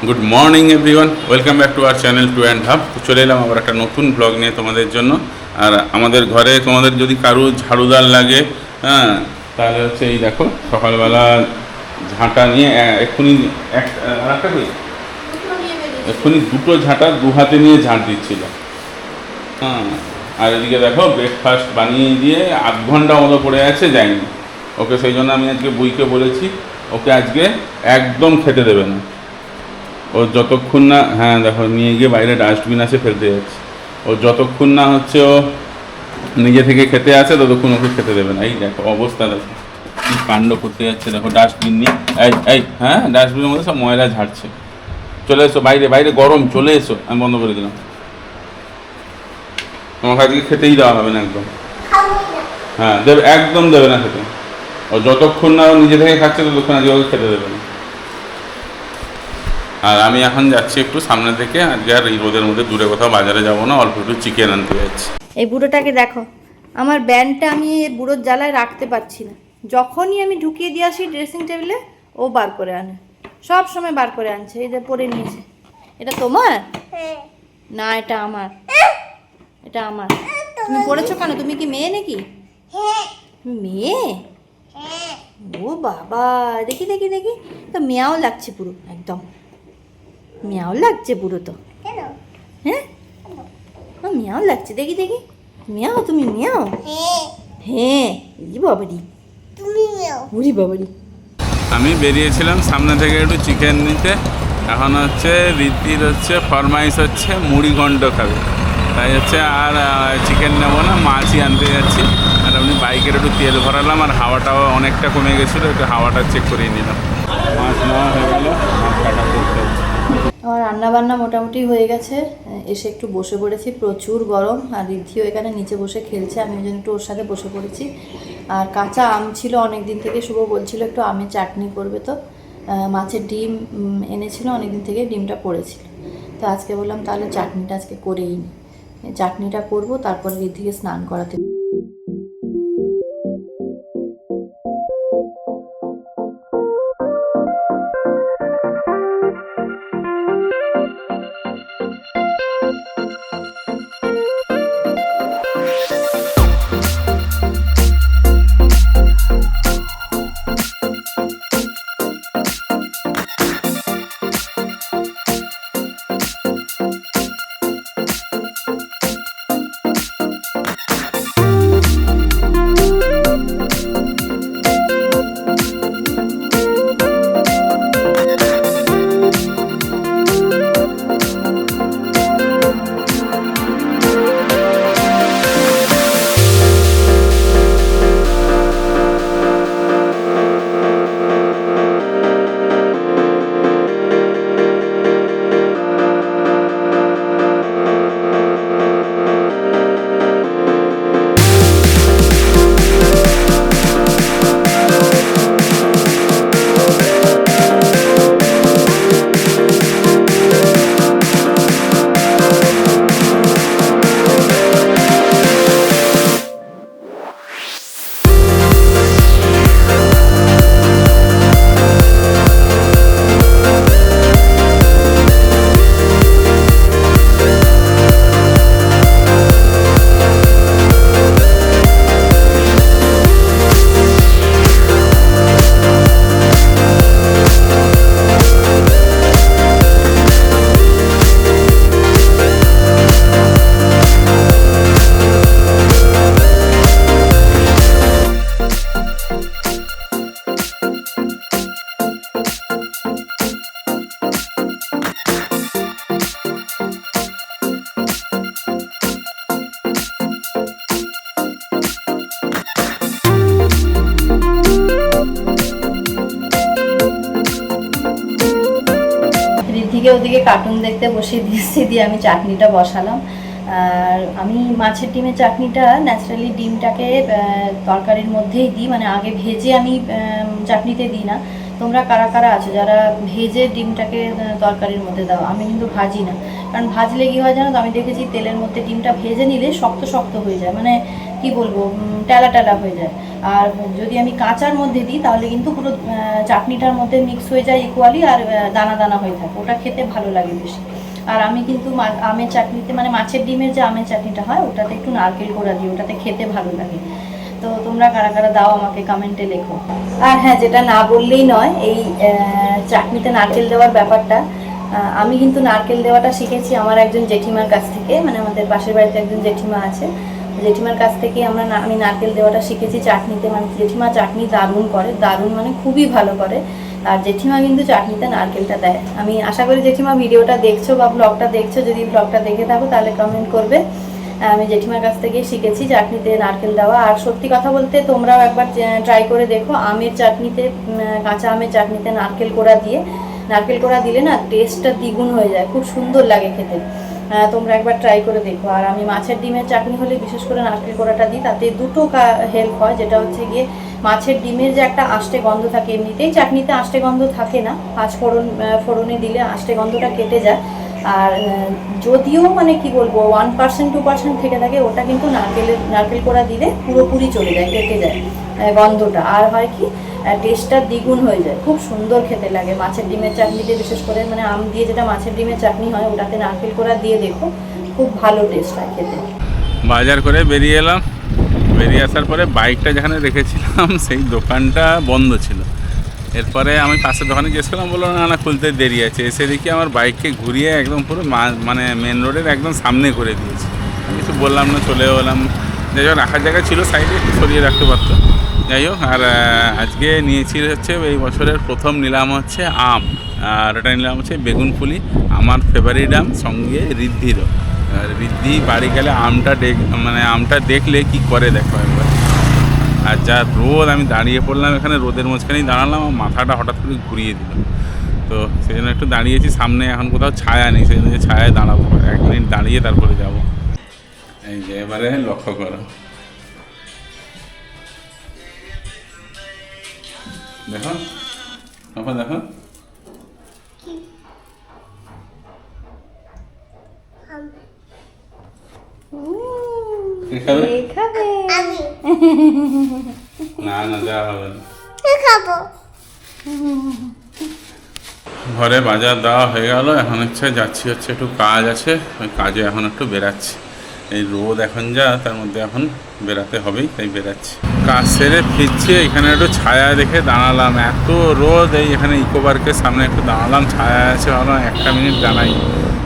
Good morning everyone, welcome back to our channel to and half. চলে এলাম আবার একটা নতুন ব্লগ নিয়ে তোমাদের জন্য। আর আমাদের ঘরে তোমাদের যদি কারো ঝাড়ুদার লাগে, হ্যাঁ, তাহলে হচ্ছে এই দেখো সকালবেলা ঝাঁটা নিয়ে এক্ষুনি এক্ষুনি দুটো ঝাঁটা দু হাতে নিয়ে ঝাঁট দিচ্ছিল। হ্যাঁ, আর এদিকে দেখো ব্রেকফাস্ট বানিয়ে দিয়ে আধ ঘন্টা মতো পড়ে আছে, যায়নি ওকে। সেই জন্য আমি আজকে বুইকে বলেছি ওকে আজকে একদম খেতে দেবে না। ও যতক্ষণ না, হ্যাঁ দেখো নিয়ে গিয়ে বাইরে ডাস্টবিন আছে ফেলতে যাচ্ছে। ও যতক্ষণ না হচ্ছে ও নিজে থেকে খেতে আসে ততক্ষণ ওকে খেতে দেবে না। এই দেখো অবস্থা, দেখো কী কাণ্ড করতে যাচ্ছে। দেখো ডাস্টবিন নিয়ে, এই এই হ্যাঁ ডাস্টবিনের মধ্যে সব ময়লা ঝাড়ছে। চলে এসো বাইরে, বাইরে গরম, চলে এসো। আমি বন্ধ করে দিলাম। তোমাকে আজকে খেতেই দেওয়া হবে না একদম। হ্যাঁ দেবে, একদম দেবে না খেতে। ও যতক্ষণ না ও নিজে থেকে খাচ্ছে ততক্ষণ আজকে ওকে খেতে দেবে না। আর আমি এখন যাচ্ছি একটু সামনে থেকে, আজকে আর এই রোদের মধ্যে দূরে কোথাও বাজারে যাবো না, অল্প একটু চিকেন আনতে যাচ্ছি। এই বুড়োটাকে দেখো, আমার ব্যান্ডটা আমি এই বুড়োর জ্বালায় রাখতে পারছি না। যখনই আমি ঢুকিয়ে দিয়ে আসি ড্রেসিং টেবিলে, ও বার করে আনে, সব সময় বার করে আনছে। এই যে পরে নিয়েছে। এটা তোমার না, এটা আমার, এটা আমার। তুমি পড়েছো কেন? তুমি কি মেয়ে নাকি? তুমি মেয়ে? ও বাবা, দেখি দেখি দেখি, তো মেয়াও লাগছে পুরো, একদম মেয়াও লাগছে পুরো তো। হ্যাঁ মিয়াও লাগছে, দেখি দেখি। মিয়াও, তুমি মিয়াও? হ্যাঁ বাবারি, তুমি মিয়াও। উরি বাবারি। আমি বেরিয়েছিলাম সামনে থেকে একটু চিকেন নিতে। এখন হচ্ছে রীতির হচ্ছে ফরমাইশ হচ্ছে মুড়ি ঘন্ট খাবে, তাই হচ্ছে আর চিকেন নেবো না, মাছই আনতে যাচ্ছি। আর আমি বাইকের একটু তেল ভরালাম, আর হাওয়াটাও অনেকটা কমে গেছিলো, একটু হাওয়াটা চেক করিয়ে নিলাম। মাছ নেওয়া হয়ে গেল, মাছ কাটা করতে হচ্ছে। আমার রান্নাবান্না মোটামুটি হয়ে গেছে। এসে একটু বসে পড়েছি, প্রচুর গরম। আর রিদ্ধিও এখানে নিচে বসে খেলছে, আমি ওই জন্য একটু ওর সাথে বসে পড়েছি। আর কাঁচা আম ছিল অনেক দিন থেকে, শুভ বলছিল একটু আমের চাটনি করবে। তো মাছের ডিম এনেছিল অনেক দিন থেকে, ডিমটা পড়েছিল। তো আজকে বললাম তাহলে চাটনিটা আজকে করেই নি। চাটনিটা করবো, তারপরে রিদ্ধিকে স্নান করাতে। রিদ্ধিকে ওদিকে কার্টুন দেখতে বসিয়ে দিয়েছি, দিয়ে আমি চাটনিটা বসালাম। আর আমি মাছের ডিমের চাটনিটা ন্যাচারালি ডিমটাকে তরকারির মধ্যেই দিই, মানে আগে ভেজে আমি চাটনিতে দিই না। তোমরা কারা কারা আছো যারা ভেজে ডিমটাকে তরকারির মধ্যে দাও? আমি কিন্তু ভাজি না, কারণ ভাজলে কী হয় জানো তো, আমি দেখেছি তেলের মধ্যে ডিমটা ভেজে নিলে শক্ত শক্ত হয়ে যায়, মানে কি বলবো টেলা টেলা হয়ে যায়। আর যদি আমি কাঁচার মধ্যে দিই তাহলে কিন্তু পুরো চাটনিটার মধ্যে মিক্স হয়ে যায় ইকুয়ালি, আর দানা দানা হয়ে থাকে, ওটা খেতে ভালো লাগে বেশি। আর আমি কিন্তু আমের চাটনিতে মানে মাছের ডিমের যে আমের চাটনিটা হয় ওটাতে একটু নারকেল কোড়া দিই, ওটাতে খেতে ভালো লাগে। তো তোমরা কারা কারা দাও আমাকে কমেন্টে লেখো। আর হ্যাঁ, যেটা না বললেই নয়, এই চাটনিতে নারকেল দেওয়ার ব্যাপারটা, আমি কিন্তু নারকেল দেওয়াটা শিখেছি আমার একজন জেঠিমার কাছ থেকে, মানে আমাদের পাশের বাড়িতে একজন জেঠিমা আছে, জেঠিমার কাছ থেকে আমি নারকেল দেওয়াটা শিখেছি চাটনিতে। মানে জেঠিমা চাটনি দারুণ করে, দারুণ মানে খুবই ভালো করে। আর জেঠিমা কিন্তু চাটনিতে নারকেলটা দেয়। আমি আশা করি জেঠিমা ভিডিওটা দেখছো বা ব্লগটা দেখছো, যদি ব্লগটা দেখে থাকো তাহলে কমেন্ট করবে। আমি জেঠিমার কাছ থেকে শিখেছি চাটনিতে নারকেল দেওয়া। আর সত্যি কথা বলতে তোমরাও একবার ট্রাই করে দেখো, আমের চাটনিতে, কাঁচা আমের চাটনিতে নারকেল কোড়া দিলে না টেস্টটা দ্বিগুণ হয়ে যায়, খুব সুন্দর লাগে খেতে। তোমরা একবার ট্রাই করে দেখো। আর আমি মাছের ডিমের চাটনি হলে বিশেষ করে নারকেল কোড়াটা দিই, তাতে দুটো হেল্প হয়। যেটা হচ্ছে গিয়ে মাছের ডিমের যে একটা আষ্টে গন্ধ থাকে, এমনিতেই চাটনিতে আষ্টে গন্ধ থাকে না, পাঁচ ফোড়নে দিলে আষ্টে গন্ধটা কেটে যায়। আর যদিও মানে কি বলবো 1% 2% থেকে থাকে, ওটা কিন্তু নারকেল কোড়া দিলে পুরোপুরি চলে যায়, কেটে যায় গন্ধটা। আর হয় কি টেস্টটা দ্বিগুণ হয়ে যায়, খুব সুন্দর খেতে লাগে মাছের ডিমের চাটনিতে। বিশেষ করে মানে আম দিয়ে যেটা মাছের ডিমের চাটনি হয় ওটাতে নারকেল কোড়া দিয়ে দেখো, খুব ভালো টেস্ট হয় খেতে। বাজার করে বেরিয়ে এলাম, বেরিয়ে আসার পরে বাইকটা যেখানে রেখেছিলাম সেই দোকানটা বন্ধ ছিল। এরপরে আমি পাশের দোকানে জিজ্ঞেস করলাম, বললো না খুলতে দেরি আছে। এসে দেখি আমার বাইককে ঘুরিয়ে একদম পুরো মানে মেন রোডের একদম সামনে করে দিয়েছে। আমি কিছু বললাম না, চলে এলাম। যাই হোক, রাখার জায়গা ছিল সাইডে, একটু সরিয়ে রাখতে পারতো। যাই হোক, আর আজকে নিয়েছি হচ্ছে এই বছরের প্রথম নিলাম হচ্ছে আম, আর ওটা নিলাম হচ্ছে বেগুনফুলি, আমার ফেভারিট আম, সঙ্গে ঋদ্ধিরও। আর ঋদ্ধি বাড়ি গেলে আমটা দেখলে কি করে দেখো একবার। আর যা রোদ, আমি দাঁড়িয়ে পড়লাম এখানে রোদের মাঝখানেই দাঁড়ালাম, আমার মাথাটা হঠাৎ করে ঘুরিয়ে দিল। তো সেই জন্য একটু দাঁড়িয়েছি, সামনে এখন কোথাও ছায়া নেই, সেই জন্য ছায়ায় দাঁড়াবো, 1 মিনিট দাঁড়িয়ে তারপরে যাব। এই যে এবারে লক্ষ্য করো, দেখো দেখো দেখো, না না দেওয়া হবে না, ঘরে বাজার দেওয়া হয়ে গেল। এখন যাচ্ছি একটু কাজ আছে, ওই কাজে এখন একটু বেরাচ্ছি। এই রোদ এখন যা, তার মধ্যে এখন বেরাতে হবেই, তাই বেরাচ্ছি। কাজ সেরে ফিরছি, এখানে একটু ছায়া দেখে দাঁড়ালাম, এত রোদ। এখানে ইকো পার্কের সামনে একটু দাঁড়ালাম, ছায়া আছে, ভাবলাম 1 মিনিট দাঁড়াই,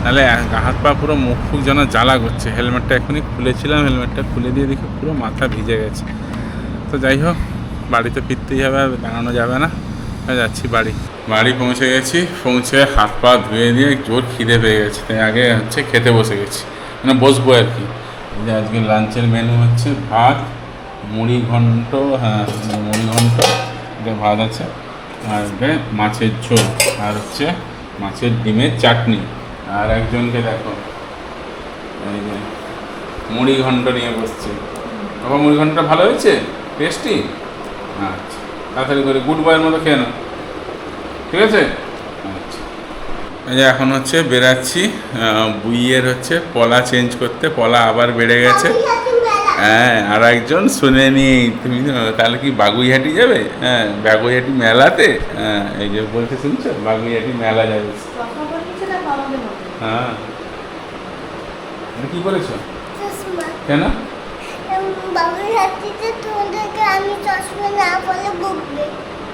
নাহলে হাত পা পুরো মুখ ফুক যেন জ্বালা করছে। হেলমেটটা এখনই খুলেছিলাম, হেলমেটটা খুলে দিয়ে দেখি পুরো মাথা ভিজে গেছে। তো যাই হোক, বাড়িতে ফিরতেই হবে, আর দাঁড়ানো যাবে না, যাচ্ছি বাড়ি পৌঁছে গেছি। পৌঁছে হাত পা ধুয়ে দিয়ে জোর খিদে পেয়ে গেছে, তাই আগে খেতে বসে গেছি, মানে বসবো আর কি। যে আজকে লাঞ্চের মেনু হচ্ছে ভাত, মুড়ি ঘন্ট, মুড়ি ঘন্ট, ভাত আছে, আর মাছের ঝোল, আর মাছের ডিমের চাটনি। আর একজনকে দেখো এই যে মুড়ি ঘন্ট নিয়ে বসছে। বাবা, মুড়ি ঘন্টটা ভালো হয়েছে, টেস্টি? আচ্ছা, তাড়াতাড়ি করে গুড বয়ের মতো খেয়ে নাও, ঠিক আছে? আচ্ছা, এই যে এখন বেরাচ্ছি, বুইয়ের পলা চেঞ্জ করতে, পলা আবার বেড়ে গেছে। হ্যাঁ, আর একজন শুনে নি, তুমি তাহলে কি বাগুইহাটি যাবে? হ্যাঁ, বাগুইহাটি মেলাতে। হ্যাঁ, এই যে বলতে শুনছো, বাগুইহাটি মেলা যাবে। হ্যাঁ, কি করেছো? কেন?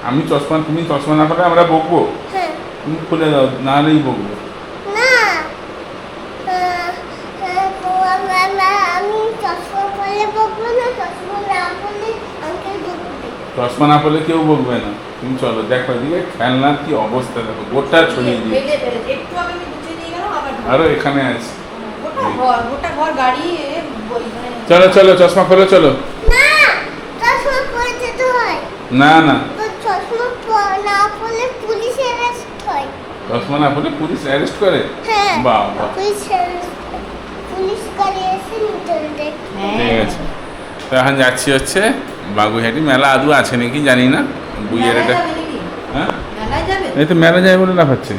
আমি চশমা, তুমি চশমা না পড়লে আমরা বকবো? তুমি খুলে দাও, না হলেই বকবো। চশমা না পড়লে কেউ বকবে না। তুমি চলো, দেখো দিকে খেলনার কি অবস্থা, দেখো গোটা ছড়িয়ে দিয়ে। আরো এখানে আছে, চলো চলো চশমা খোলো, চলো। না না, চশমা না পড়লে পুলিশ অ্যারেস্ট করে? বাবা, ঠিক আছে। তো এখন যাচ্ছি বাগুইহাটি মেলা, আদৌ আছে নাকি জানি না। বুইয়ের এটা, হ্যাঁ এই তো মেলা যাবে বলে লাফাচ্ছে।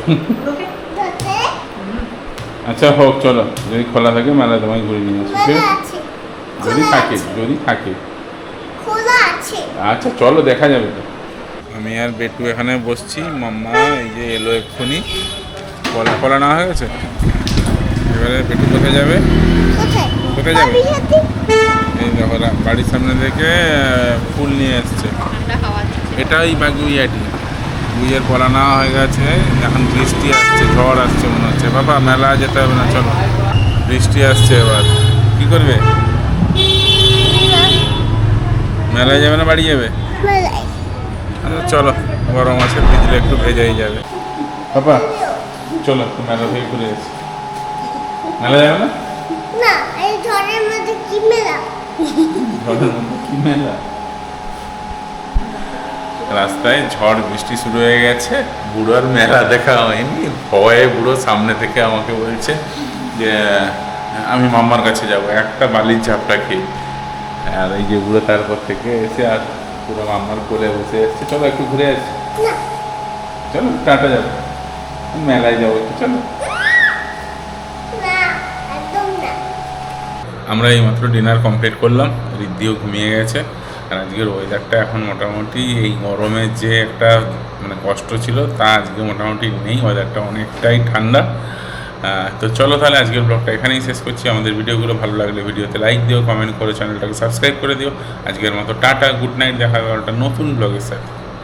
বুড়োকে আচ্ছা হোক, চলো, যদি খোলা থাকে মেলা তোমায় ঘুরে নিয়ে আসি, ঠিক খোলা আছে? আছে, যদি খোলা থাকে, আছে, যদি থাকে। খোলা আছে। আচ্ছা চলো, দেখা যাবে তো। আমি আর বেটু এখানে বসছি, মাম্মা এই যে এলো এক্ষুনি। কলা কলা না হয়ে গেছে, এবারে বেটু কোথায় যাবে? কোথায়? কোথায় যাবে? বাবির সাথে। এই দেখো বাড়ির সামনে থেকে ফুল নিয়ে এসছে। ঠান্ডা হাওয়া দিচ্ছে। এটাই বাগুইয়াটি, বুইয়ের কলা নেওয়া হয়ে গেছে। এখন বৃষ্টি আসছে, ঝড় আসছে মনে হচ্ছে। বাবা মেলা যেতে হবে না, চলো, বৃষ্টি আসছে। এবার কি করবে? মেলায় যাবে না বাড়ি যাবে? মেলায়। আচ্ছা চলো, গরম আছে, ভিজলে একটু ভেজাই যাবে। বাবা চলো, একটু মেলা থেকে ঘুরে এসেছি। মেলা যাবে না? না, এই ঝড়ের মধ্যে কি মেলা? ঝড়ের মধ্যে কি মেলা? রাস্তায় ঝড় বৃষ্টি শুরু হয়ে গেছে, বুড়োর মেলা দেখা হয়নি। ভয়ে বুড়ো সামনে থেকে আমাকে বলছে যে আমি মাম্মার কাছে যাব, একটা বালির ঝাপটা খেয়ে। আর এই যে বুড়ো তারপর থেকে এসে আর পুরো মাম্মার কোলে বসে এসছে। চলো একটু ঘুরে আসি, না, চলো টাটা যাবো, মেলায় যাবো একটু, চলো। না, একদম না। আমরা এইমাত্র ডিনার কমপ্লিট করলাম, রিদ্ধিও ঘুমিয়ে গেছে। আর আজকের ওয়েদারটা এখন মোটামুটি এই গরমের যে একটা মানে কষ্ট ছিল তা আজকে মোটামুটি নেই, ওয়েদারটা অনেকটাই ঠান্ডা। তো চলো তাহলে আজকের ব্লগটা এখানেই শেষ করছি। আমাদের ভিডিওগুলো ভালো লাগলে ভিডিওতে লাইক দিও, কমেন্ট করে চ্যানেলটাকে সাবস্ক্রাইব করে দিও। আজকের মতো টাটা, গুড নাইট, দেখা হবে একটা নতুন ব্লগের সাথে।